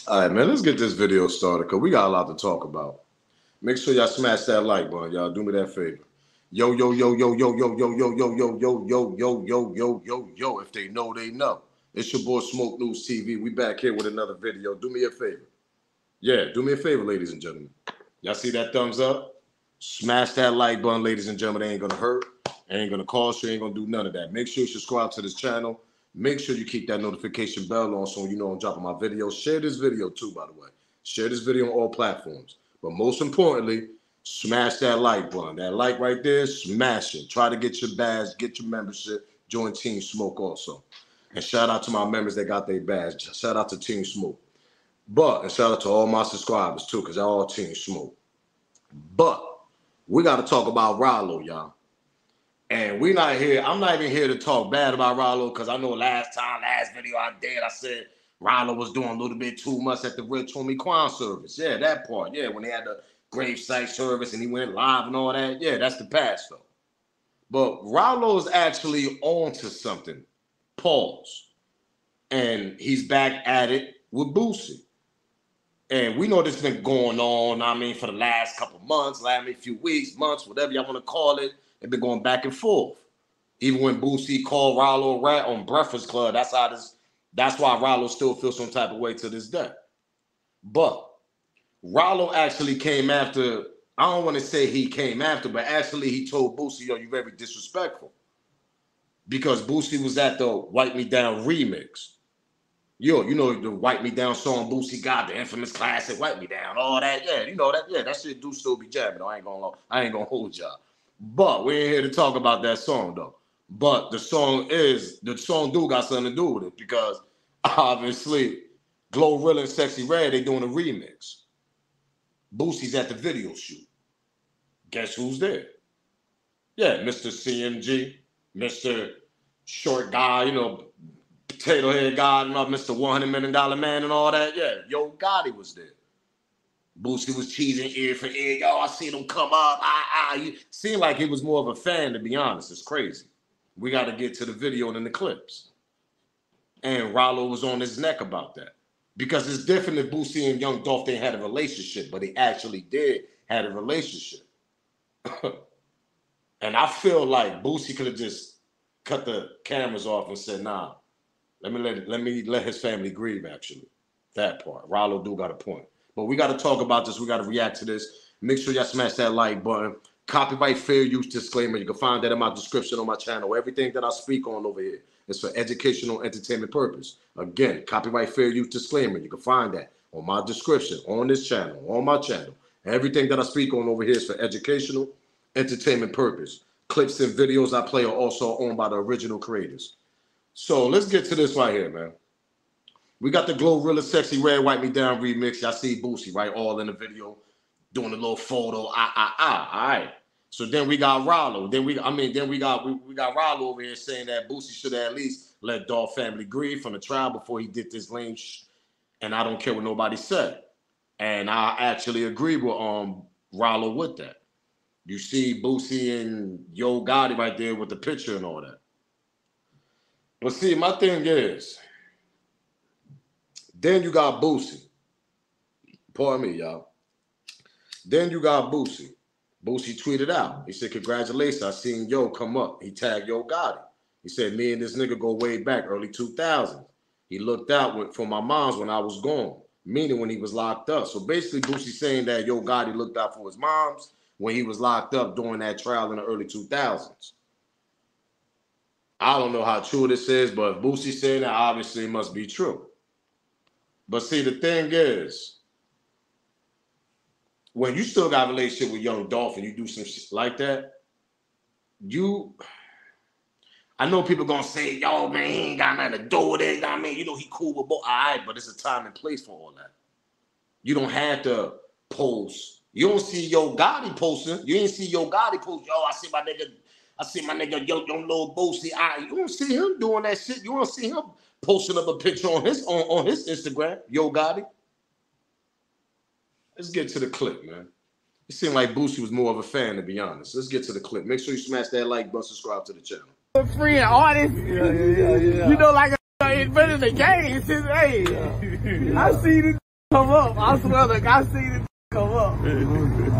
All right, man, let's get this video started because we got a lot to talk about. Make sure y'all smash that like button, y'all. Do me that favor. Yo, yo, yo, yo, yo, yo, yo, yo, yo, yo, yo, yo, yo, yo, yo, yo, yo. If they know, they know. It's your boy Smoke News TV. We back here with another video. Do me a favor. Yeah, do me a favor, ladies and gentlemen. Y'all see that thumbs up? Smash that like button, ladies and gentlemen. It ain't gonna hurt. It ain't gonna cost you. Ain't gonna do none of that. Make sure you subscribe to this channel. Make sure you keep that notification bell on so you know I'm dropping my videos. Share this video too, by the way. Share this video on all platforms. But most importantly, smash that like button. That like right there, smash it. Try to get your badge, get your membership. Join Team Smoke also. And shout out to my members that got their badge. Shout out to Team Smoke. And shout out to all my subscribers too, because y'all all Team Smoke. But we got to talk about Ralo, y'all. And we're not here. I'm not even here to talk bad about Ralo because I know last video I did, I said Ralo was doing a little bit too much at the Rich Homie Quan service. Yeah, that part. Yeah, when they had the gravesite service and he went live and all that. Yeah, that's the past though. But Ralo is actually on to something. Pause. And he's back at it with Boosie. And we know this has been going on, I mean, for the last couple months, few weeks, months, whatever y'all want to call it. They've been going back and forth. Even when Boosie called Ralo a rat on Breakfast Club, that's why Ralo still feels some type of way to this day. But Ralo actually came after, I don't want to say he came after, but actually he told Boosie, yo, you're very disrespectful. Because Boosie was at the Wipe Me Down remix. Yo, you know the Wipe Me Down song Boosie got, the infamous classic Wipe Me Down, all that. Yeah, you know that. Yeah, that shit do still be jamming. I ain't gonna hold y'all. But we ain't here to talk about that song though. But the song do got something to do with it because obviously Glorilla and Sexy Red, they doing a remix. Boosie's at the video shoot. Guess who's there? Yeah, Mr. CMG, Mr. Short Guy, you know, potato head guy, and Mr. $100 million man and all that. Yeah, Yo Gotti was there. Boosie was cheesing ear for ear. Yo, I seen him come up. Seemed like he was more of a fan, to be honest. It's crazy. We got to get to the video and the clips. And Ralo was on his neck about that. Because it's different if Boosie and Young Dolph, they had a relationship, but they actually did had a relationship. And I feel like Boosie could have just cut the cameras off and said, nah, let me let his family grieve, actually. That part. Ralo do got a point. But we got to talk about this. We got to react to this. Make sure y'all smash that like button. Copyright fair use disclaimer. You can find that in my description on my channel. Everything that I speak on over here is for educational entertainment purpose. Again, copyright fair use disclaimer. You can find that on my description, on this channel, on my channel. Everything that I speak on over here is for educational entertainment purpose. Clips and videos I play are also owned by the original creators. So let's get to this right here, man. We got the Glorilla Sexy Red Wipe Me Down remix. Y'all see Boosie, right? All in the video, doing a little photo. All right. So then we got Ralo. Then we got Ralo over here saying that Boosie should at least let Dolph family grieve from the trial before he did this lame and I don't care what nobody said. And I actually agree with Ralo with that. You see Boosie and Yo Gotti right there with the picture and all that. But see, my thing is, then you got Boosie. Pardon me, y'all. Then you got Boosie. Boosie tweeted out. He said, congratulations, I seen Yo come up. He tagged Yo Gotti. He said, me and this nigga go way back, early 2000s. He looked out for my moms when I was gone, meaning when he was locked up. So basically, Boosie saying that Yo Gotti looked out for his moms when he was locked up during that trial in the early 2000s. I don't know how true this is, but if Boosie saying that, obviously it must be true. But see, the thing is, when you still got a relationship with Young Dolph and you do some shit like that, I know people gonna say, yo, man, he ain't got nothing to do with it. You know what I mean? You know, he cool with both. All right, but it's a time and place for all that. You don't have to post. You don't see Yo Gotti posting. You ain't see Yo Gotti post, yo, I see my nigga, yo, little Boosie. You don't see him doing that shit. You don't see him posting up a picture on his Instagram, Yo Gotti. Let's get to the clip, man. It seemed like Boosie was more of a fan, to be honest. Let's get to the clip. Make sure you smash that like button, subscribe to the channel. Free artist, yeah. You know, like a invented the game since, hey, I see this. come up. I swear, look, I seen it come up.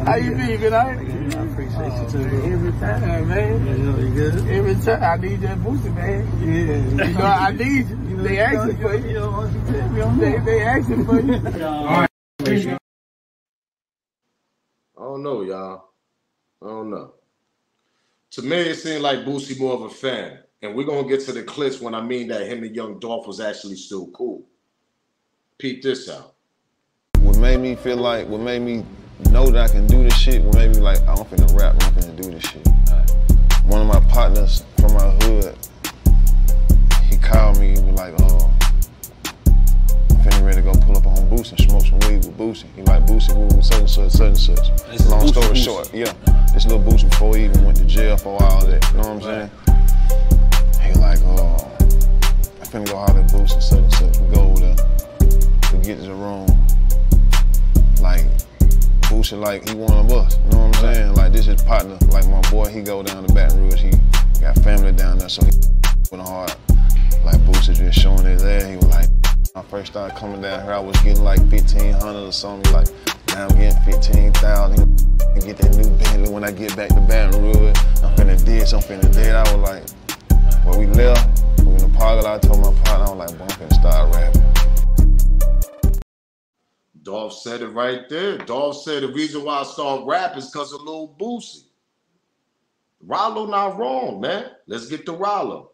How you be, good night? I appreciate you too, bro. Every time, man. You good? Every time. I need that Boosie, man. Yeah. You know, I need you. They asking for you. They asking for you. All right. I don't know, y'all. I don't know. To me, it seemed like Boosie more of a fan. And we're going to get to the clips when I mean that him and Young Dolph was actually still cool. Peep this out. What made me feel like, what made me know that I can do this shit, what made me like, I'm finna rap, I'm finna do this shit. One of my partners from my hood, he called me, he was like, oh, I'm finna ready to go pull up on Boosie and smoke some weed with Boosie. He like, Boosie, we such and such, such and such. Long story short, yeah. This little Boosie before he even went to jail for all that, you know what I'm saying? He like, oh, I finna go holler at Boosie, such and such. We go over there, we get to the room. Like, Boosie like he one of us, you know what I'm saying? Like, this is partner, like my boy, he go down to Baton Rouge, he got family down there, so he with a heart. Like, Boosie just showing his ass, he was like, when I first started coming down here, I was getting like 1,500 or something, like, now I'm getting 15,000, and get that new Bentley when I get back to Baton Rouge. I'm finna this, I'm finna that. I was like, when we left, we in the parking lot, I told my partner, I was like, boy, I'm finna start rapping. Dolph said it right there. Dolph said the reason why I start rapping is because of Lil Boosie. Ralo not wrong, man. Let's get to Ralo.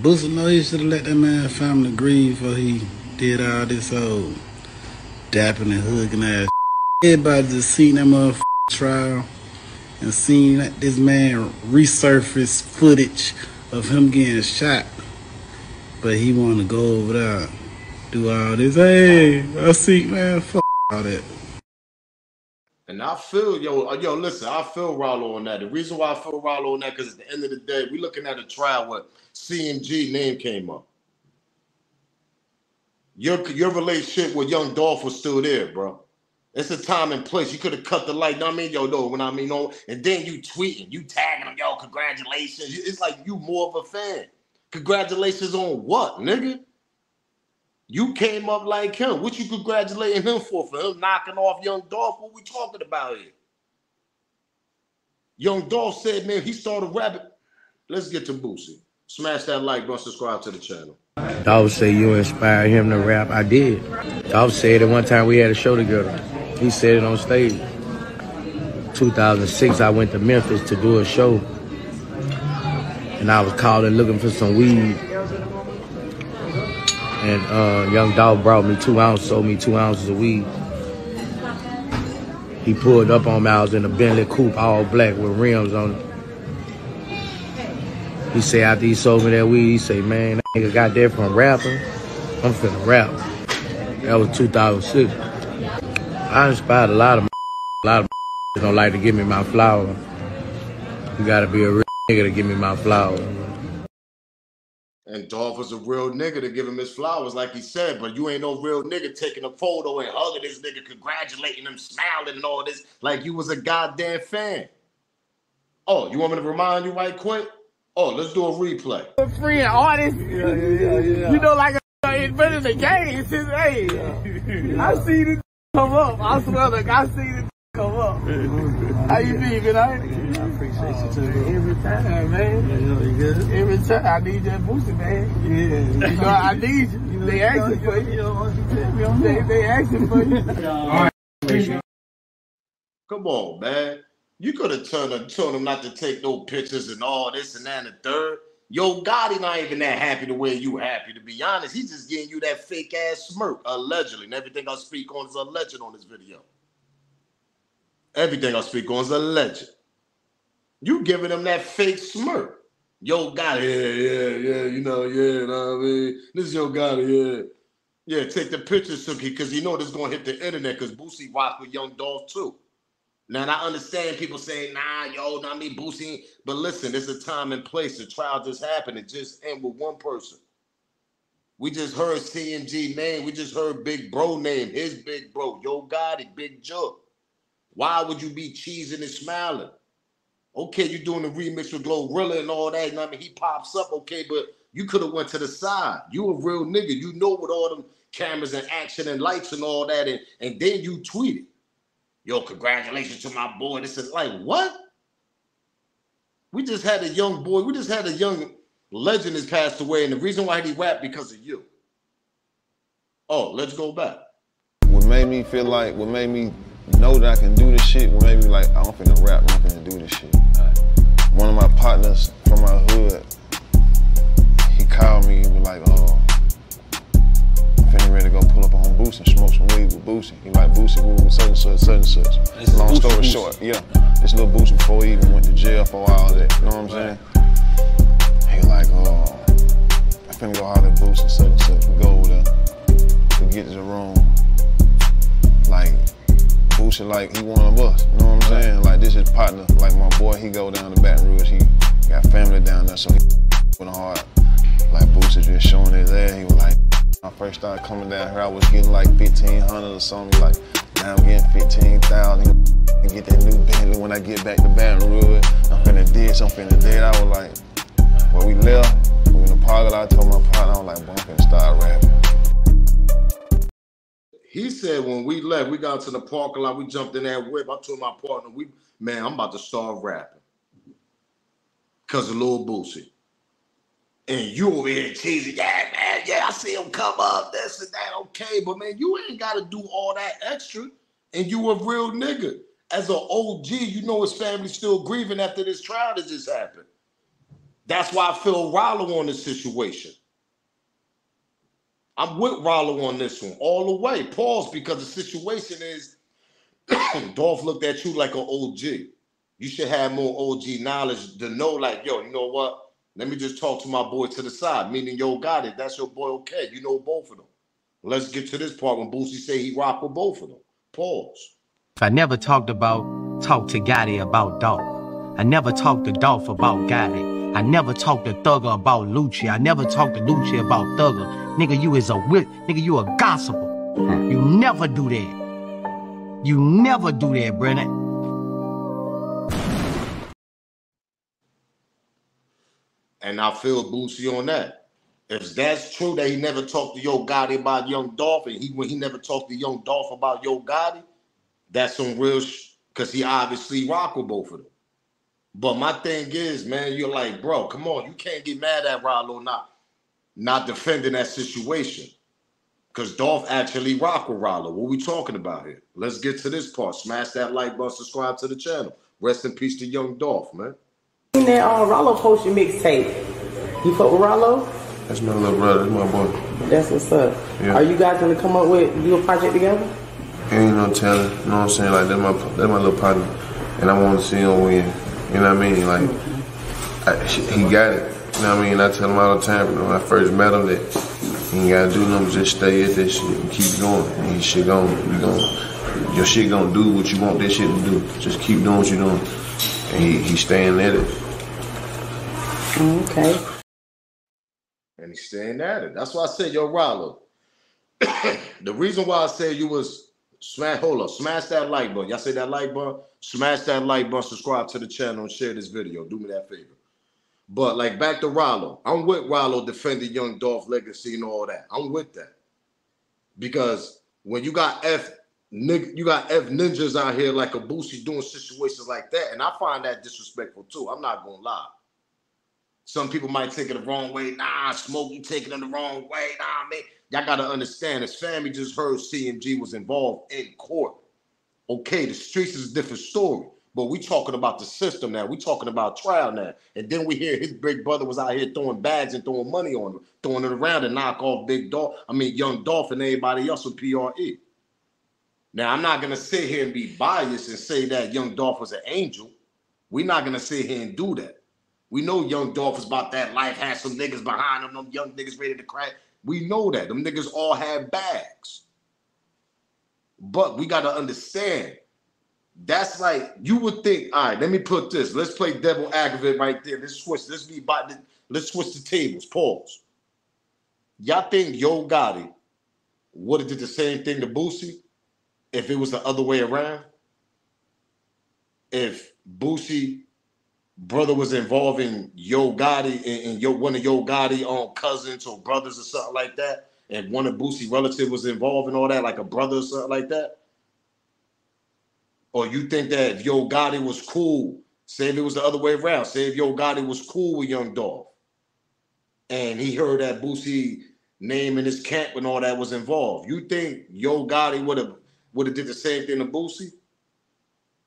Boosie know he should have let that man family grieve before he did all this old dapping and hugging ass. Everybody just seen that motherfucking trial and seen that this man resurface footage of him getting shot. But he want to go over there, do all this. Hey, I see, man, fuck all that. And I feel, yo, listen, I feel Ralo on that. The reason why I feel Ralo on that, because at the end of the day, we looking at a trial where CMG name came up. Your relationship with Young Dolph was still there, bro. It's a time and place. You could have cut the light. Know what I mean? Yo, no, when I mean, no, and then you tweeting, you tagging them, yo, congratulations. It's like you more of a fan. Congratulations on what, nigga? You came up like him. What you congratulating him for? For him knocking off Young Dolph? What we talking about here? Young Dolph said, man, he started rapping. Let's get to Boosie. Smash that like button, subscribe to the channel. Dolph said you inspired him to rap. I did. Dolph said it one time we had a show together. He said it on stage. 2006, I went to Memphis to do a show. And I was calling looking for some weed. And Young Dolph brought me 2 ounces, sold me 2 ounces of weed. He pulled up on me. I was in a Bentley coupe, all black with rims on it. He said after he sold me that weed, he said, man, that nigga got that from rapping. I'm finna rap. That was 2006. I inspired a lot of don't like to give me my flower. You gotta be a real nigga to give me my flower. And Dolph was a real nigga to give him his flowers, like he said, but you ain't no real nigga taking a photo and hugging this nigga, congratulating him, smiling and all this, like you was a goddamn fan. Oh, you want me to remind you right quick? Oh, let's do a replay. Free and artist. Yeah. You know, like invented the game since, hey, I see this come up. I swear, look, I see this come up. How you be, good night? I appreciate you too, bro. Every time, man. You good? Every time. I need that Boosie, man. Yeah. You know, I need you. They asking for you. They asking for you. All right. Come on, man. You could have told him not to take no pictures and all this and that and the third. Yo, Gotti not even that happy the way you happy, to be honest. He's just getting you that fake ass smirk, allegedly. And everything I speak on is alleged on this video. Everything I speak on is alleged. You giving him that fake smirk. Yo, Gotti, yeah, you know what I mean? This is Yo Gotti, yeah. Yeah, take the pictures, Suki, because you know this is going to hit the internet because Boosie rocked with Young Dolph too. Now, and I understand people saying, nah, yo, not me, Boosie. But listen, there's a time and place. The trial just happened. It just ended with one person. We just heard CMG name. We just heard Big Bro name. His Big Bro. Yo Gotti, Big Jug. Why would you be cheesing and smiling? Okay, you doing the remix with Glorilla and all that. And I mean, he pops up, okay, but you could have went to the side. You a real nigga. You know what all them cameras and action and lights and all that, and then you tweet it. Yo, congratulations to my boy. This is like, what? We just had a young boy. We just had a young legend that's passed away, and the reason why he rapped because of you. Oh, let's go back. What made me feel like, what made me know that I can do this shit, what made me like, I'm finna rap, I'm finna do this shit. One of my partners from my hood, he called me, he was like, oh, I'm finna ready to go pull up on Boosie and smoke some weed with Boosie. He like, Boosie, we such and such, such and such. Long story short, yeah. This little Boosie before he even went to jail for all that, you know what I'm saying? He like, oh, I finna go holler at Boosie, such and such. We go over there, we get to the room. Like, Boosie like he one of us, you know what I'm saying? Like, this is partner, like my boy, he go down to Baton Rouge, he got family down there, so he with a heart. Like, Boosie just showing his ass, he was like, when I first started coming down here, I was getting like 1,500 or something, like, now I'm getting 15,000, and get that new Bentley when I get back to Baton Rouge. I'm finna this, I'm finna that. I was like, when we left, we in the parking lot, I told my partner, I was like, boy, I'm finna start rapping. He said when we left, we got to the parking lot, we jumped in that whip. I told my partner, man, I'm about to start rapping. Because of Lil Boosie. And you over here teasing, yeah, man, yeah, I see him come up, this and that, okay. But, man, you ain't got to do all that extra. And you a real nigga. As an OG, you know his family's still grieving after this trial that just happened. That's why I feel Ralo on this situation. I'm with Ralo on this one, all the way. Pause, because the situation is, Dolph looked at you like an OG. You should have more OG knowledge to know, like, yo, you know what? Let me just talk to my boy to the side, meaning Yo Gotti, that's your boy, okay. You know both of them. Let's get to this part when Boosie say he rock with both of them. Pause. I never talked to Gotti about Dolph. I never talked to Dolph about Gotti. I never talked to Thugger about Lucci. I never talked to Lucci about Thugger. Nigga, you is a wit. Nigga, you a gossiper. You never do that. You never do that, Brennan. And I feel Boosie on that. If that's true that he never talked to Yo Gotti about Young Dolph, and when he never talked to Young Dolph about Yo Gotti, that's some real because he obviously rock with both of them. But my thing is, man, you're like, bro, come on, you can't get mad at Ralo not defending that situation. Because Dolph actually rock with Ralo. What we talking about here? Let's get to this part. Smash that like button, subscribe to the channel. Rest in peace to Young Dolph, man. That Ralo post your mixtape. You fuck with Ralo? That's my little brother. That's my boy. That's what's up. Yeah. Are you guys gonna come up with do a project together? Ain't no telling. You know what I'm saying? Like that's my little partner, and I want to see him win. You know what I mean? Like he got it. You know what I mean? I tell him all the time. You know, when I first met him that he ain't gotta do nothing, just stay at this shit and keep going. And his shit your shit gonna do what you want this shit to do. Just keep doing what you're doing. And he's staying at it. Okay. And he's staying at it. That's why I said, yo, Ralo. The reason why I said you was smash that like button. Y'all say that like button? Smash that like button, subscribe to the channel, and share this video. Do me that favor. But like back to Ralo. I'm with Ralo defending Young Dolph legacy and all that. I'm with that. Because when you got F ninjas out here like a Boosie doing situations like that, and I find that disrespectful too. I'm not gonna lie. Some people might take it the wrong way. Nah, Smokey taking it the wrong way. Nah, man. Y'all got to understand, his family just heard CMG was involved in court. Okay, the streets is a different story. But we talking about the system now. We talking about trial now. And then we hear his big brother was out here throwing bags and throwing money on him, throwing it around to knock off Young Dolph and everybody else with PRE. Now, I'm not going to sit here and be biased and say that Young Dolph was an angel. We're not going to sit here and do that. We know Young Dolph is about that life, had some niggas behind him, them young niggas ready to crack. We know that. Them niggas all have bags. But we got to understand, that's like, you would think, all right, let me put this. Let's play devil advocate right there. Let's switch the tables. Pause. Y'all think Yo Gotti would have did the same thing to Boosie if it was the other way around? If Boosie brother was involving Yo Gotti and one of Yo Gotti cousins or brothers or something like that, and one of Boosie's relatives was involved in all that, like a brother or something like that? Or you think that if Yo Gotti was cool, say if it was the other way around, say if Yo Gotti was cool with Young Dolph, and he heard that Boosie name in his camp and all that was involved, you think Yo Gotti would have did the same thing to Boosie?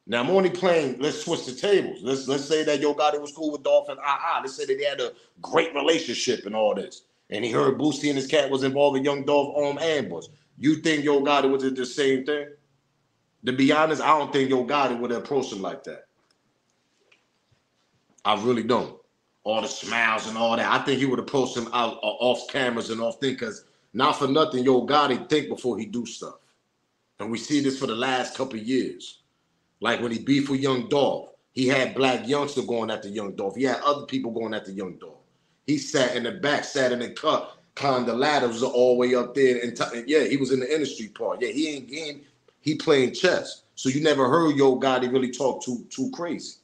Now I'm only playing. Let's switch the tables. Let's say that Yo Gotti was cool with Dolph and Let's say that they had a great relationship and all this, and he heard Boosie and his cat was involved in Young Dolph ambush. You think Yo Gotti would have did the same thing? To be honest, I don't think Yo Gotti would have approached him like that. I really don't. All the smiles and all that. I think he would approach him out off cameras and off things, because not for nothing, Yo Gotti think before he do stuff. And we see this for the last couple of years. Like when he beefed with Young Dolph, he had Black Youngster going after Young Dolph. He had other people going after Young Dolph. He sat in the back, sat in the cut, climbed the ladders all the way up there. And yeah, he was in the industry part. Yeah, he playing chess. So you never heard Yo Gotti really talk too crazy.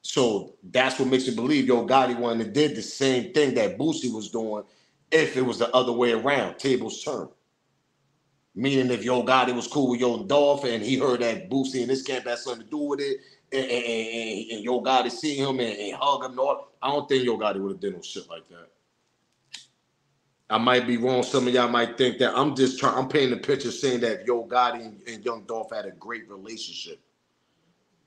So that's what makes me believe Yo Gotti went and did the same thing that Boosie was doing if it was the other way around, tables turn. Meaning if Yo Gotti was cool with Young Dolph and he heard that Boosie and his camp had something to do with it, and Yo Gotti see him and hug him and all, I don't think Yo Gotti would have done no shit like that. I might be wrong. Some of y'all might think that I'm painting the picture saying that Yo Gotti and Young Dolph had a great relationship.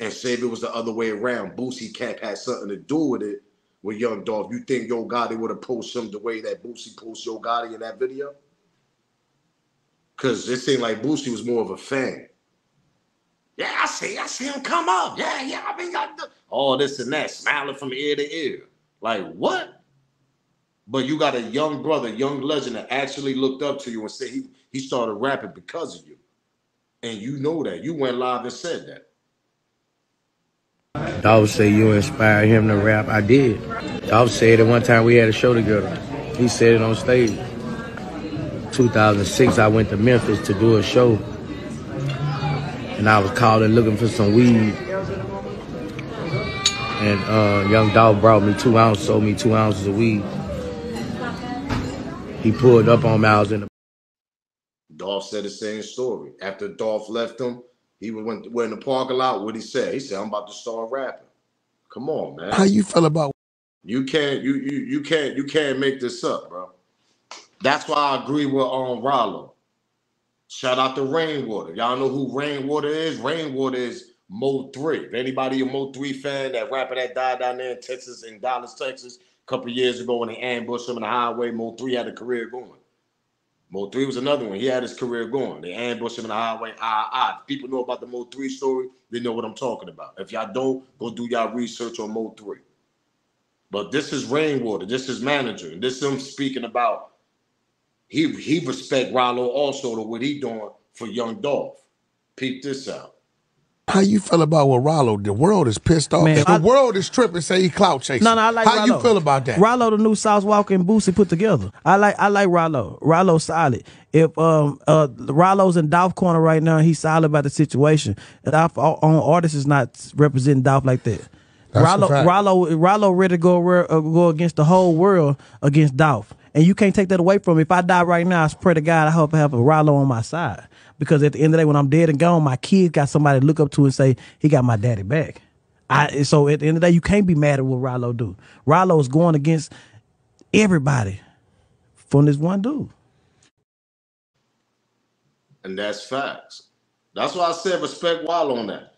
And say if it was the other way around, Boosie Cap had something to do with it with Young Dolph. You think Yo Gotti would have posted him the way that Boosie posted Yo Gotti in that video? Because it seemed like Boosie was more of a fan. Yeah, I see him come up. Yeah, I mean, all this and that, smiling from ear to ear. Like, what? But you got a young brother, young legend that actually looked up to you and said he started rapping because of you. And you know that. You went live and said that. Dolph said you inspired him to rap. I did. Dolph said it one time we had a show together. He said it on stage. 2006, I went to Memphis to do a show. And I was calling looking for some weed. And Young Dolph brought me 2 ounces, sold me 2 ounces of weed. He pulled up on me, I was in the... Dolph said the same story. After Dolph left him, he went in the parking lot. What he said? He said, "I'm about to start rapping." Come on, man. How you feel about? You can't make this up, bro. That's why I agree with Ralo. Shout out to Rainwater. Y'all know who Rainwater is? Rainwater is Mo 3. If anybody a Mo 3 fan, that rapper that died down there in Texas, in Dallas, Texas, a couple years ago when they ambushed him on the highway, Mo 3 had a career going. Mo 3 was another one. He had his career going. They ambushed him in the highway. If people know about the Mo 3 story, they know what I'm talking about. If y'all don't, go do y'all research on Mo 3. But this is Rainwater. This is manager. And this is him speaking about he respect Ralo also to what he doing for Young Dolph. Peep this out. How you feel about what Ralo? The world is pissed off. Man, the world is tripping, say he clout chasing. No, I like How Ralo. you feel about that? Ralo, the new South Walk and Boosie put together. I like Ralo. Ralo's solid. If Ralo's in Dolph corner right now, he's solid about the situation. And our own artist is not representing Dolph like that. Ralo ready to go against the whole world against Dolph. And you can't take that away from me. If I die right now, I pray to God I hope I have a Ralo on my side. Because at the end of the day, when I'm dead and gone, my kids got somebody to look up to and say, he got my daddy back. So at the end of the day, you can't be mad at what Ralo do. Ralo is going against everybody from this one dude. And that's facts. That's why I said respect Wallo on that.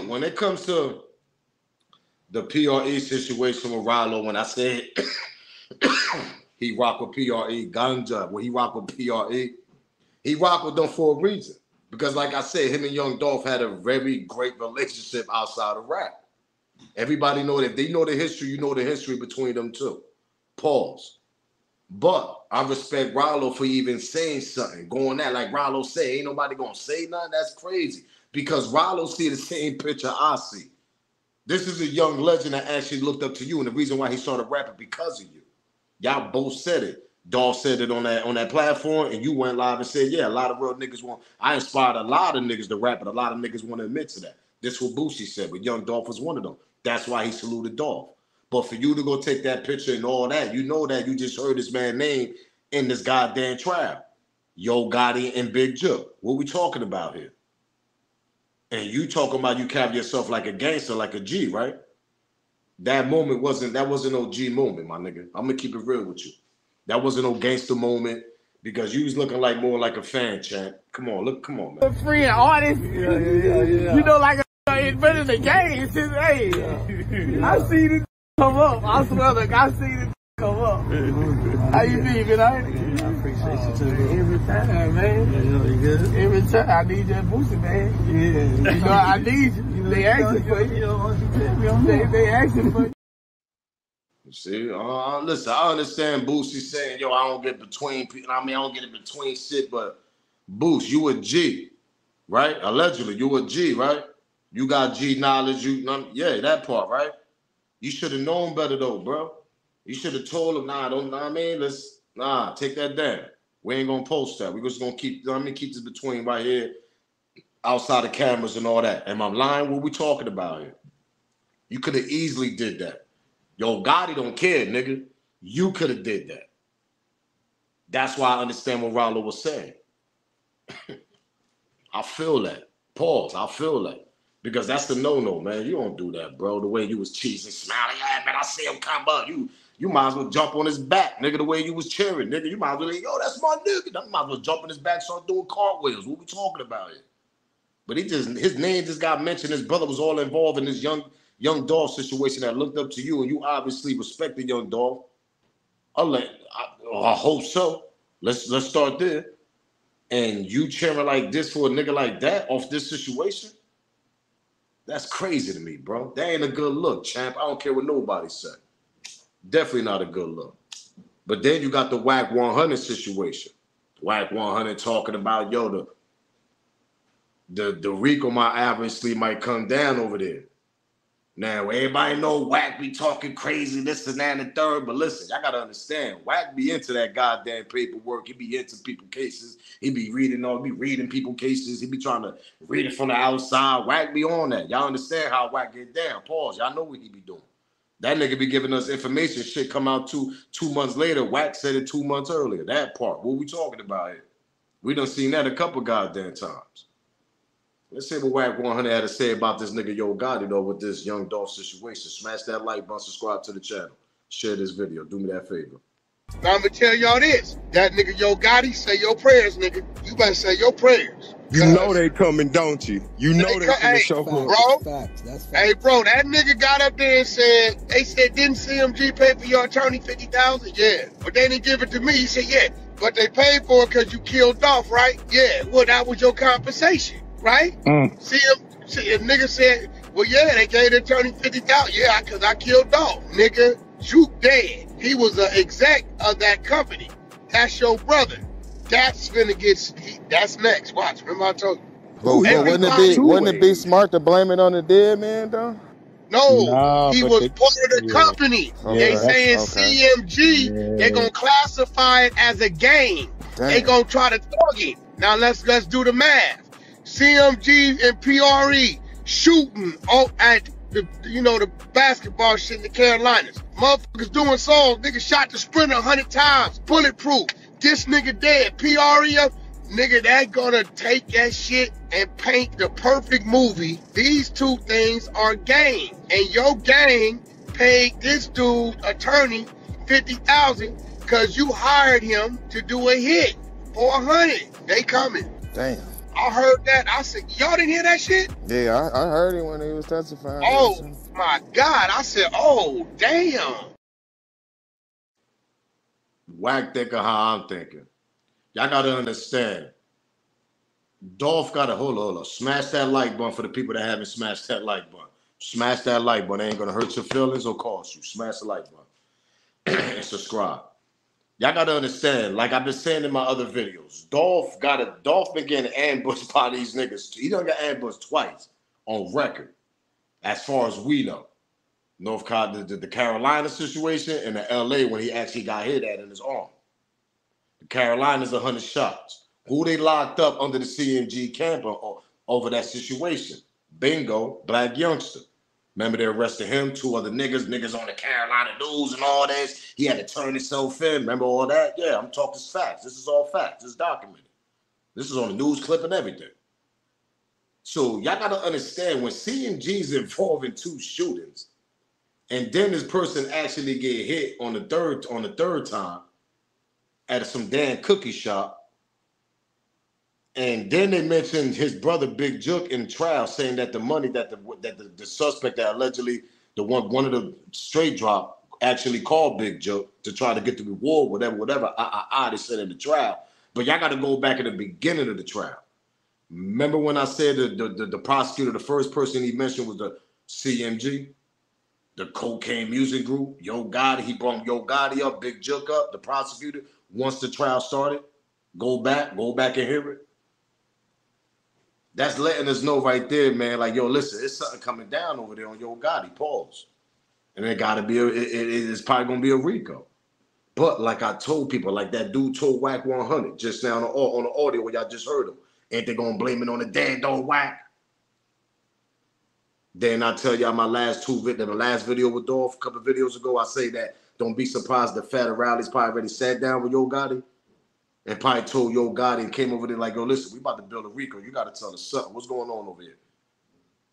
When it comes to the PRE situation with Ralo, when I said he rock with PRE, Ganja, when he rock with PRE, he rock with them for a reason. Because like I said, him and Young Dolph had a very great relationship outside of rap. Everybody know that. If they know the history, you know the history between them too. Pause. But I respect Ralo for even saying something, going that like Ralo said, ain't nobody gonna say nothing. That's crazy. Because Ralo see the same picture I see. This is a young legend that actually looked up to you, and the reason why he started rapping because of you. Y'all both said it. Dolph said it on that platform, and you went live and said, yeah, a lot of real niggas want. I inspired a lot of niggas to rap, but a lot of niggas want to admit to that. This is what Boosie said, but Young Dolph was one of them. That's why he saluted Dolph. But for you to go take that picture and all that, you know that you just heard this man's name in this goddamn trial. Yo Gotti and Big Jook. What we talking about here? And you talking about you carry yourself like a gangster, like a G, right? That moment wasn't no G moment, my nigga. I'm gonna keep it real with you. That wasn't no gangster moment because you was looking like more like a fan, champ. Come on, come on, man. Free and artist. Yeah. You know, like invented the game since, hey, I see this come up. I swear, like, I see this come up. How you be, man? I appreciate you too, bro. Every time, man. You good? Every time. I need that Boosie, man. Yeah. You know, I need you. They asking for you. They asking for you. See, listen, I understand Boosie saying, yo, I don't get between people. I mean, I don't get in between shit, but Boost, you a G, right? Allegedly, you a G, right? You got G knowledge, yeah, that part, right? You should have known better though, bro. You should have told him, take that down. We ain't gonna post that. We're just gonna keep this between right here, outside the cameras and all that. Am I lying? What we talking about here? You could have easily did that. Yo, Gotti don't care, nigga. You could have did that. That's why I understand what Ralo was saying. I feel that. Pause. I feel that. Because that's the no-no, man. You don't do that, bro. The way you was cheesing, smiling, yeah, man, I see him come up. You might as well jump on his back, nigga, the way you was cheering, nigga. You might as well, yo, that's my nigga. You might as well jump on his back, start doing cartwheels. What we talking about here? But his name just got mentioned. His brother was all involved in this young Dolph situation that looked up to you, and you obviously respected young Dolph. I hope so. Let's start there. And you cheering like this for a nigga like that off this situation? That's crazy to me, bro. That ain't a good look, champ. I don't care what nobody say. Definitely not a good look. But then you got the Wack 100 situation. Wack 100 talking about, yo, the Rico obviously might come down over there. Now, everybody know Wack be talking crazy, this and that and the third, but listen, y'all gotta understand, Wack be into that goddamn paperwork. He be into people cases. He be reading people cases. He be trying to read it from the outside. Wack be on that. Y'all understand how Wack get down. Pause. Y'all know what he be doing. That nigga be giving us information. Shit come out two months later. Wack said it 2 months earlier. That part. What we talking about here? We done seen that a couple goddamn times. Let's see what Wack 100 had to say about this nigga Yo Gotti, though, with this young Dolph situation. Smash that like button, subscribe to the channel. Share this video. Do me that favor. Now, I'm going to tell y'all this. That nigga Yo Gotti, say your prayers, nigga. You better say your prayers. You know they coming, don't you? You know they coming to show up. Bro, hey, bro, that nigga got up there and said, they said, didn't CMG pay for your attorney $50,000? Yeah. But they didn't give it to me. He said, yeah. But they paid for it because you killed Dolph, right? Yeah. Well, that was your compensation. Right? See, a nigga said, well, yeah, they gave the attorney $50,000. Yeah, because I killed Dolph. Nigga, Juke dead. He was an exec of that company. That's your brother. That's finna that's next. Watch. Remember I told you. But wouldn't it be smart to blame it on the dead man, though? No, he was part of the company. They saying CMG, they're going to classify it as a game. They going to try to target. Now, let's do the math. CMG and PRE shooting at the basketball shit in the Carolinas. Motherfuckers doing songs. Nigga shot the Sprinter 100 times. Bulletproof. This nigga dead. PRE up. Nigga, that gonna take that shit and paint the perfect movie. These two things are gang. And your gang paid this dude attorney $50,000 because you hired him to do a hit for 100. They coming. Damn. I heard that. I said, y'all didn't hear that shit? Yeah, I heard it when he was testifying. Oh, my God. I said, oh, damn. Wack thinking how I'm thinking. Y'all got to understand. Dolph got to, hold on. Smash that like button for the people that haven't smashed that like button. Smash that like button. It ain't going to hurt your feelings or cost you. Smash the like button. And subscribe. Y'all gotta understand, like I've been saying in my other videos, Dolph been getting ambushed by these niggas. He done got ambushed twice on record, as far as we know. North Carolina, the Carolina situation, and the LA when he actually got hit at in his arm. The Carolinas 100 shots. Who they locked up under the CMG camp over that situation? Bingo, black youngster. Remember they arrested him, 2 other niggas on the Carolina news and all this. He had to turn himself in. Remember all that? Yeah, I'm talking facts. This is all facts. This is documented. This is on the news clip and everything. So y'all got to understand when CMG's involved in 2 shootings, and then this person actually get hit on the third time at some damn cookie shop. And then they mentioned his brother Big Jook in trial, saying that the money that the suspect that allegedly one of the straight drop actually called Big Jook to try to get the reward, whatever. They said in the trial. But y'all got to go back at the beginning of the trial. Remember when I said the prosecutor, the first person he mentioned was the CMG, the cocaine music group, Yo Gotti. He brought Yo Gotti up, Big Jook up, the prosecutor. Once the trial started, go back and hear it. That's letting us know right there, man, like, yo, listen, it's something coming down over there on Yo Gotti, pause. And it got to be, it's probably going to be a RICO. But like I told people, like that dude told Wack 100 just now on the audio where y'all just heard him. Ain't they going to blame it on the dead dog Wack? Then I tell y'all my last the last video with Dolph a couple of videos ago, I say that don't be surprised the Fat Rally's probably already sat down with Yo Gotti. And probably told Yo Gotti and came over there like, yo, listen, we about to build a RICO. You got to tell us something. What's going on over here?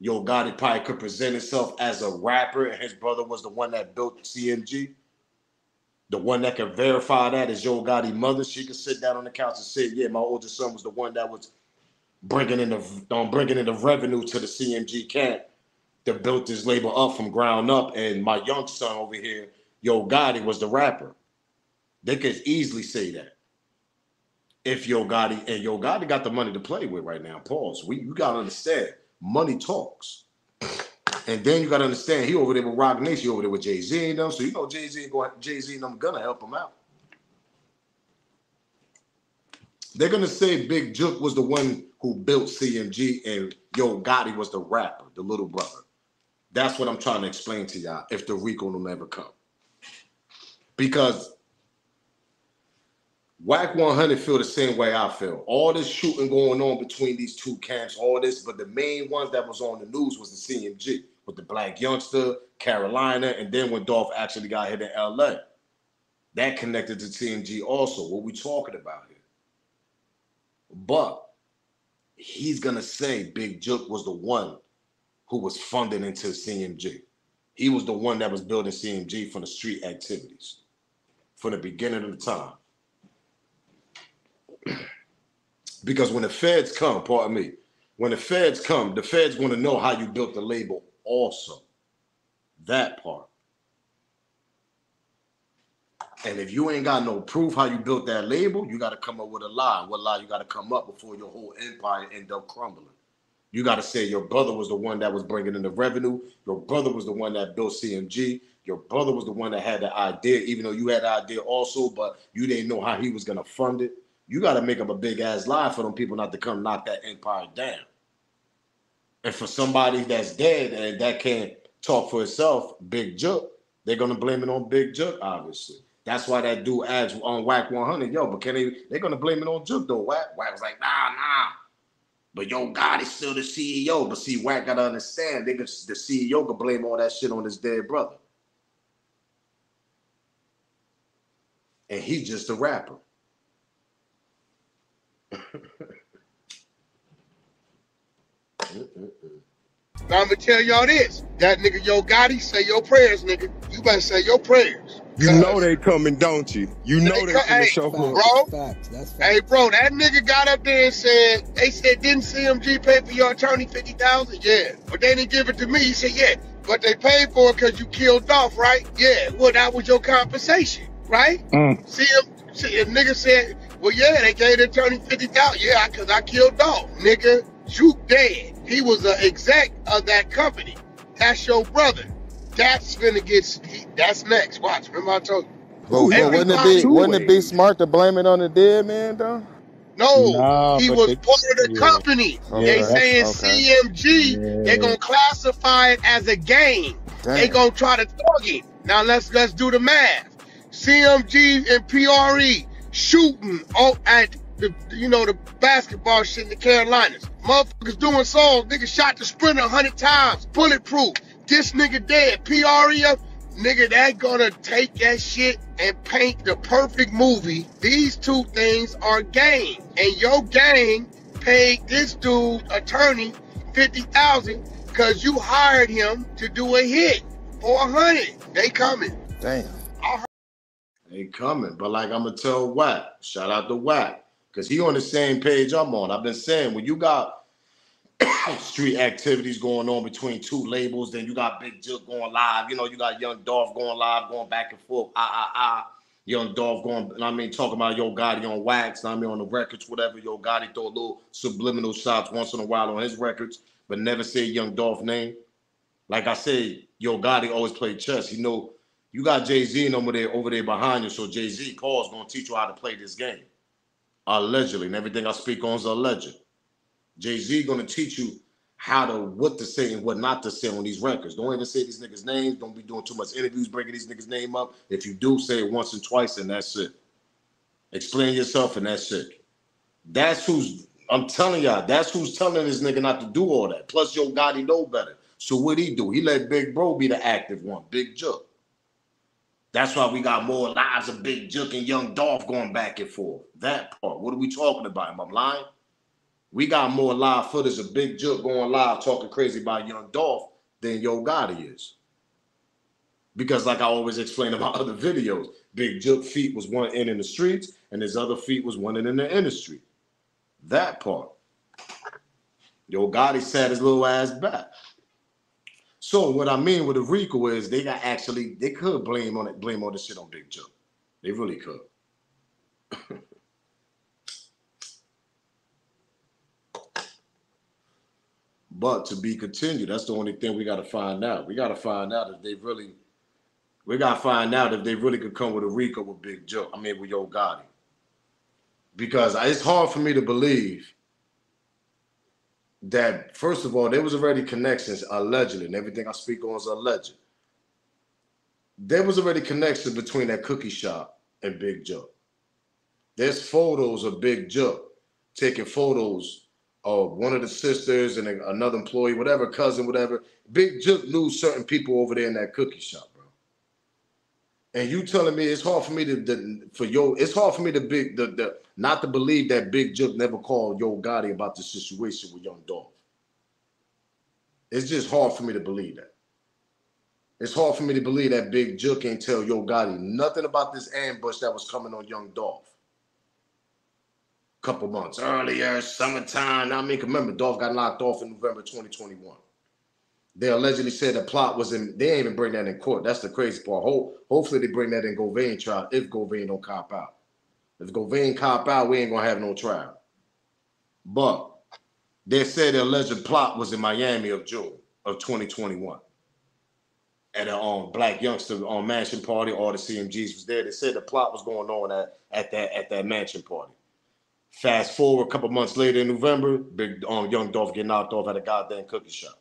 Yo Gotti probably could present himself as a rapper, and his brother was the one that built CMG. The one that can verify that is Yo Gotti's mother. She could sit down on the couch and say, yeah, my oldest son was the one that was bringing in the revenue to the CMG camp that built this label up from ground up. And my young son over here, Yo Gotti, was the rapper. They could easily say that. If Yo Gotti got the money to play with right now, pause. You got to understand, money talks. And then you got to understand, he over there with Rock Nation, he over there with Jay-Z and them, so you know Jay-Z and them gonna help him out. They're gonna say Big Jook was the one who built CMG and Yo Gotti was the rapper, the little brother. That's what I'm trying to explain to y'all if the RICO will never come. Because Wack 100 feel the same way I feel. All this shooting going on between these 2 camps, all this, but the main ones that was on the news was the CMG with the black youngster, Carolina, and then when Dolph actually got hit in LA. That connected to CMG also, what we talking about here. But he's gonna say Big Jook was the one who was funding into CMG. He was the one that was building CMG from the street activities from the beginning of the time. Because when the feds come, pardon me, when the feds come, the feds want to know how you built the label also. That part. And if you ain't got no proof how you built that label, you got to come up with a lie. What lie you got to come up before your whole empire end up crumbling? You got to say your brother was the one that was bringing in the revenue. Your brother was the one that built CMG. Your brother was the one that had the idea, even though you had the idea also, but you didn't know how he was going to fund it. You got to make up a big-ass lie for them people not to come knock that empire down. And for somebody that's dead and that can't talk for itself, Big Jook, they're going to blame it on Big Jook, obviously. That's why that dude asked on Wack 100, yo, but they're going to blame it on Jook, though. Wack was like, nah. But Yo Gotti's still the CEO. But see, Wack got to understand, the CEO can blame all that shit on his dead brother. And he's just a rapper. Now I'm gonna tell y'all this. That nigga Yo Gotti, say your prayers, nigga. You better say your prayers. You know they coming, don't you? You know they finna show up. Bro, hey, bro, that nigga got up there and said, they said, didn't CMG pay for your attorney $50,000? Yeah. But they didn't give it to me. He said, yeah. But they paid for it because you killed Dolph, right? Yeah. Well, that was your compensation, right? See, a nigga said, well, yeah, they gave the attorney $50,000. Yeah, because I killed Dolph. Nigga, Juke dead. He was an exec of that company. That's your brother. That's finna get, that's next. Watch, remember I told you. But wouldn't it be smart to blame it on the dead man, though? No, he was part of the company. They saying CMG, they're going to classify it as a game. They going to try to target. Now let's do the math. CMG and PRE shooting at the basketball shit in the Carolinas. Motherfuckers doing songs. Niggas shot the Sprinter 100 times. Bulletproof. this nigga dead, PREF, nigga, that gonna take that shit and paint the perfect movie. These two things are gang, and your gang paid this dude attorney $50,000 because you hired him to do a hit for $100. They coming. Damn. They coming, but like I'm gonna tell Wack, shout out to Wack, because he on the same page I'm on. I've been saying when you got street activities going on between two labels, then you got Big Jook going live. You know, you got Young Dolph going live, going back and forth. Young Dolph going, I mean, talking about Yo Gotti on Wax, I mean, on the records, whatever. Yo Gotti throw a little subliminal shots once in a while on his records, but never say Young Dolph name. Like I said, Yo Gotti always played chess. You know, you got Jay-Z over there behind you, so Jay-Z Paul's gonna teach you how to play this game. Allegedly, and everything I speak on is alleged. Jay-Z gonna teach you what to say and what not to say on these records. Don't even say these niggas' names. Don't be doing too much interviews, breaking these niggas' name up. If you do, say it once and twice, and that's it. Explain yourself, and that's it. That's who's, I'm telling y'all, that's who's telling this nigga not to do all that. Plus, Yo Gotti know better. So what'd he do? He let Big Bro be the active one, Big Jook. That's why we got more lives of Big Jook and Young Dolph going back and forth. That part. What are we talking about? Am I lying? We got more live footage of Big Jook going live talking crazy about Young Dolph than Yo Gotti is. Because like I always explain in my other videos, Big Jook feet was one end in the streets and his other feet was one end in the industry. That part. Yo Gotti sat his little ass back. So what I mean with the RICO is they could blame all this shit on Big Jook. They really could. But to be continued, that's the only thing we got to find out. We got to find out if they really could come with a RICO with Big Jook. I mean with Yo Gotti. Because it's hard for me to believe that, first of all, there was already connections, allegedly, and everything I speak on is alleged. There was already connections between that cookie shop and Big Jook. There's photos of Big Jook taking photos of one of the sisters and another employee, whatever, cousin, whatever. Big Jook knew certain people over there in that cookie shop, bro. And you telling me it's hard for me not to believe that Big Jook never called Yo Gotti about the situation with Young Dolph. It's just hard for me to believe that. It's hard for me to believe that Big Jook ain't tell Yo Gotti nothing about this ambush that was coming on Young Dolph. Couple months earlier, summertime. I mean, remember, Dolph got knocked off in November 2021. They allegedly said the plot was in, they ain't even bring that in court. That's the crazy part. Hopefully they bring that in Govain trial if Govain don't cop out. If Govain cop out, we ain't gonna have no trial. But they said the alleged plot was in Miami of June of 2021. At a black youngster mansion party, all the CMGs was there. They said the plot was going on at that mansion party. Fast forward a couple months later in November, Big Young Dolph get knocked off at a goddamn cookie shop.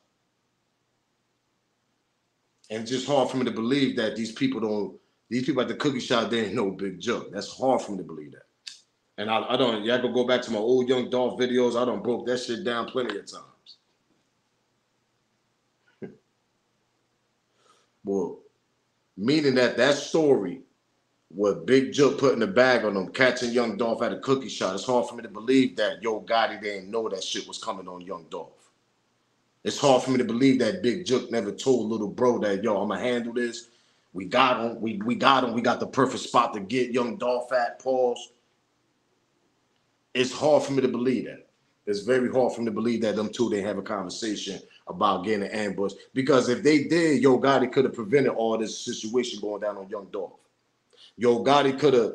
And it's just hard for me to believe that these people at the cookie shop, they ain't no Big Jook. That's hard for me to believe that. And y'all can go back to my old Young Dolph videos. I done broke that shit down plenty of times. Well, meaning that story, what Big Jook put in the bag on them, catching Young Dolph at a cookie shop, it's hard for me to believe that Yo Gotti didn't know that shit was coming on Young Dolph. It's hard for me to believe that Big Jook never told little bro that, yo, I'm gonna handle this. We got him. We got him. We got the perfect spot to get Young Dolph at. Pause. It's hard for me to believe that. It's very hard for me to believe that them two didn't have a conversation about getting an ambush. Because if they did, Yo Gotti could have prevented all this situation going down on Young Dolph. Yo Gotti could have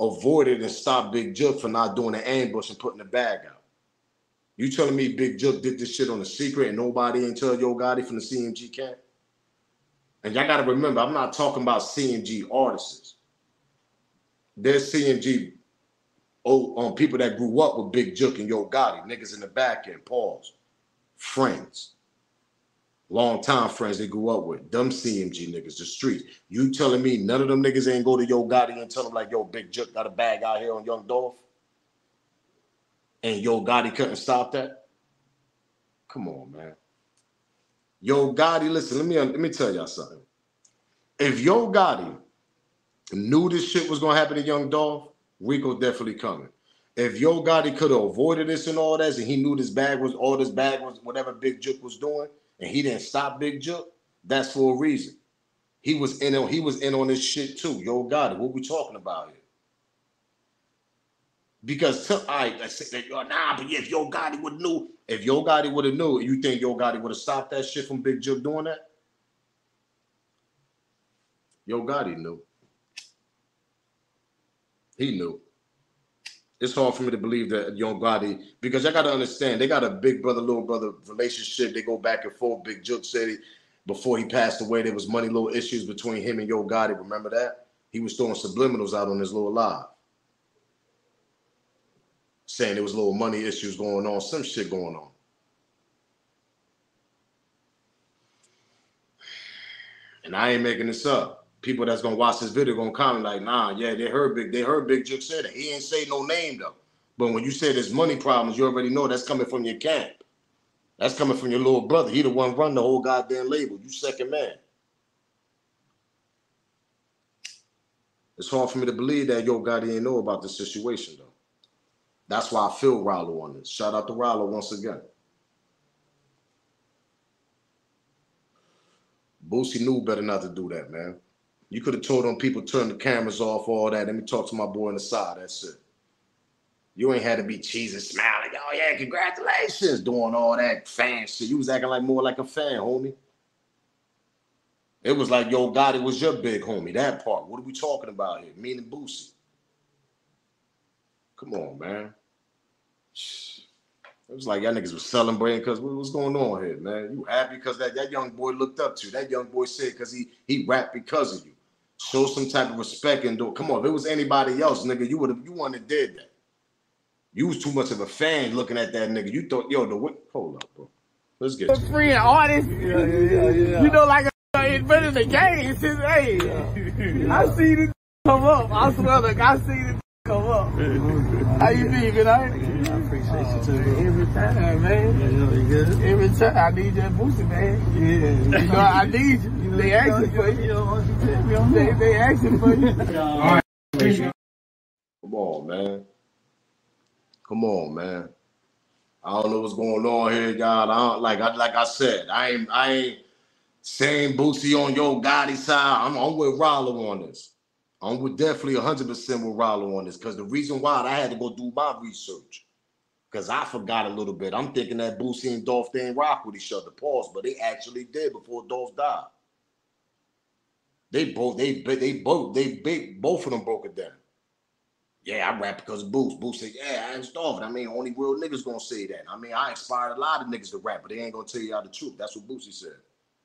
avoided and stopped Big Jook for not doing an ambush and putting the bag out. You telling me Big Jook did this shit on a secret and nobody ain't tell Yo Gotti from the CMG camp? And y'all gotta remember, I'm not talking about CMG artists. There's CMG people that grew up with Big Jook and Yo Gotti, niggas in the back end, pause. Friends. Long time friends they grew up with. Them CMG niggas, the streets. You telling me none of them niggas ain't go to Yo Gotti and tell him like, yo, Big Jook got a bag out here on Young Dolph? And Yo Gotti couldn't stop that? Come on, man. Yo Gotti, listen, let me tell y'all something. If Yo Gotti knew this shit was gonna happen to Young Dolph, Rico definitely coming. If Yo Gotti could have avoided this and all that, and he knew this bag was whatever Big Jook was doing, and he didn't stop Big Jook, that's for a reason. He was in on this shit too. Yo Gotti, what we talking about here? Because but if Yo Gotti would have knew, you think Yo Gotti would have stopped that shit from Big Jook doing that? Yo Gotti knew. He knew. It's hard for me to believe that Yo Gotti, because I got to understand, they got a big brother, little brother relationship. They go back and forth. Big Jook said before he passed away, there was money little issues between him and Yo Gotti. Remember that? He was throwing subliminals out on his little live, saying there was little money issues going on, some shit going on. And I ain't making this up. People that's gonna watch this video gonna comment like, nah, yeah, they heard Big Jook say that. He ain't say no name though. But when you say there's money problems, you already know that's coming from your camp. That's coming from your little brother. He the one run the whole goddamn label. You second man. It's hard for me to believe that Yo Gotti ain't know about this situation though. That's why I feel Ralo on this. Shout out to Ralo once again. Boosie knew better not to do that, man. You could have told them people turn the cameras off, all that. Let me talk to my boy on the side. That's it. You ain't had to be cheesing, smiling. Oh, yeah, congratulations. Doing all that fan shit. You was acting like more like a fan, homie. It was like Yo Gotti was your big homie. That part. What are we talking about here? Me and Boosie. Come on, man. It was like y'all niggas was celebrating because what's going on here, man? You happy because that young boy looked up to you. That young boy said because he rapped because of you. Show some type of respect and do. Come on, if it was anybody else, nigga, you wouldn't have did that. You was too much of a fan looking at that nigga. You thought, yo, hold up, bro. Let's get you. Free artist. Yeah. You know, like invented the game since hey. I see this come up. I swear, like I see this come up. How you be, man? I appreciate you too. Every time, man. Yeah, you good? Every time I need that Boosie, man. Yeah. You know, I need you. They asking for you. They asking for you. All right. Come on, man. Come on, man. I don't know what's going on here, y'all. Like I said, I ain't saying Boosie on Yo Gotti side. I'm with Ralo on this. I'm with definitely 100% with Ralo on this because the reason why I had to go do my research because I forgot a little bit. I'm thinking that Boosie and Dolph didn't rock with each other, pause, but they actually did before Dolph died. Both of them broke it down. Yeah, I rap because of Boosie. Boosie said, yeah, I ain't Dolph. I mean, only real niggas gonna say that. I mean, I inspired a lot of niggas to rap, but they ain't gonna tell you all the truth. That's what Boosie said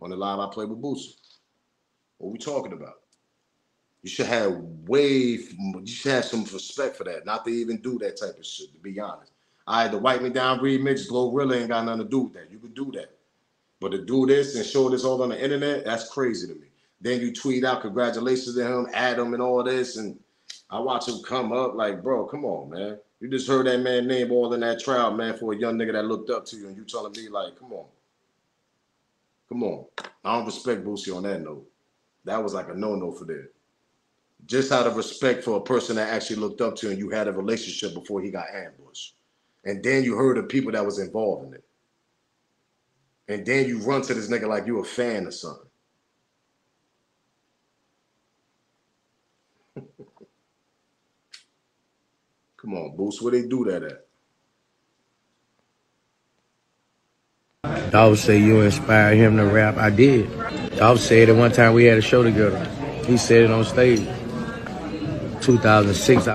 on the live I played with Boosie. What we talking about? You should have some respect for that, not to even do that type of shit, to be honest. I had the Wipe Me Down remix, Glorilla ain't got nothing to do with that. You could do that. But to do this and show this all on the internet, that's crazy to me. Then you tweet out congratulations to him, add him and all this, and I watch him come up like, bro, come on, man. You just heard that man name all in that trial, man, for a young nigga that looked up to you, and you telling me like, come on. Come on. I don't respect Boosie on that note. That was like a no-no for that. Just out of respect for a person that actually looked up to you and you had a relationship before he got ambushed. And then you heard of people that was involved in it. And then you run to this nigga like you a fan or something. Come on, Boost, where they do that at? Dolph said you inspired him to rap. I did. Dolph said it one time we had a show together. He said it on stage. 2006.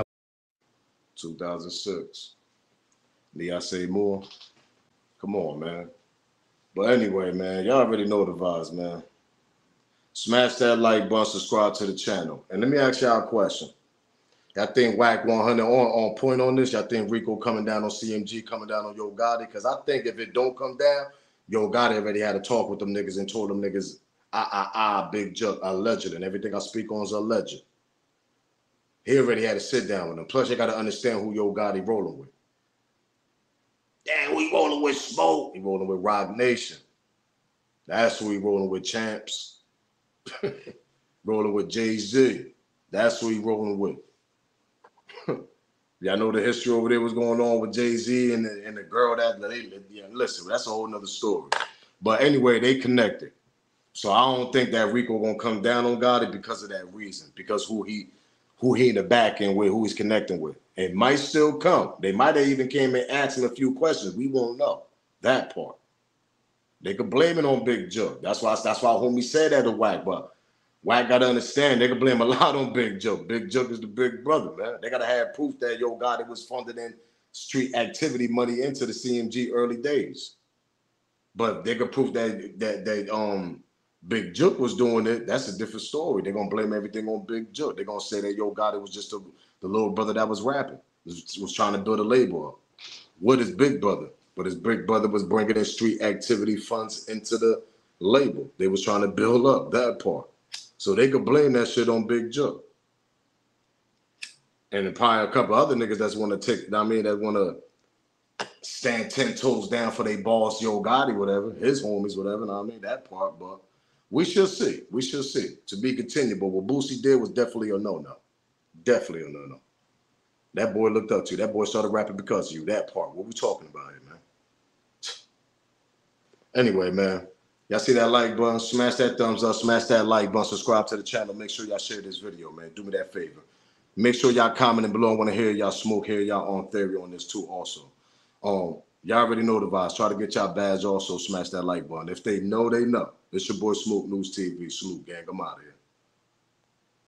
2006. Need I say more? Come on, man. But anyway, man, y'all already know the vibes, man. Smash that like button, subscribe to the channel. And let me ask y'all a question. Y'all think Wack 100 on point on this? Y'all think Rico coming down on CMG, coming down on Yo Gotti? Because I think if it don't come down, Yo Gotti already had a talk with them niggas and told them niggas, Big Jook, alleged, and everything I speak on is alleged. He already had to sit down with them. Plus, you got to understand who Yo Gotti rolling with. Damn, we rolling with Smoke. He rolling with Rock Nation. That's who he rolling with, Champs. Rolling with Jay-Z. That's who he rolling with. Y'all know the history over there was going on with Jay-Z and the girl that listen, that's a whole nother story. But anyway, they connected. So I don't think that Rico gonna come down on Gotti because of that reason, because who he in the back end with, who he's connecting with. It might still come. They might have even came and asked him a few questions. We won't know that part. They could blame it on Big Joe. That's why homie said that to Wack, but Wack gotta understand they can blame a lot on Big Joe. Big Joe is the big brother, man. They gotta have proof that Gotti was funded in street activity money into the CMG early days. But they could prove that Big Joe was doing it. That's a different story. They're gonna blame everything on Big Joe. They're gonna say that Gotti was just the little brother that was rapping, was trying to build a label up. What is Big Brother? But his big brother was bringing in street activity funds into the label. They was trying to build up that part. So they could blame that shit on Big Joe. And then probably a couple other niggas that want to stand 10 toes down for their boss, Gotti, whatever, his homies, whatever, that part. But we shall see. We shall see. To be continued. But what Boosie did was definitely a no-no. Definitely a no-no. That boy looked up to you. That boy started rapping because of you. That part. What we talking about here, man? Anyway, man. Y'all see that like button? Smash that thumbs up. Smash that like button. Subscribe to the channel. Make sure y'all share this video, man. Do me that favor. Make sure y'all commenting below. I want to hear y'all smoke, hear y'all on theory on this too also. Y'all already know the vibes. Try to get y'all badge also. Smash that like button. If they know, they know. It's your boy Smoke News TV. Salute, gang. I'm out of here.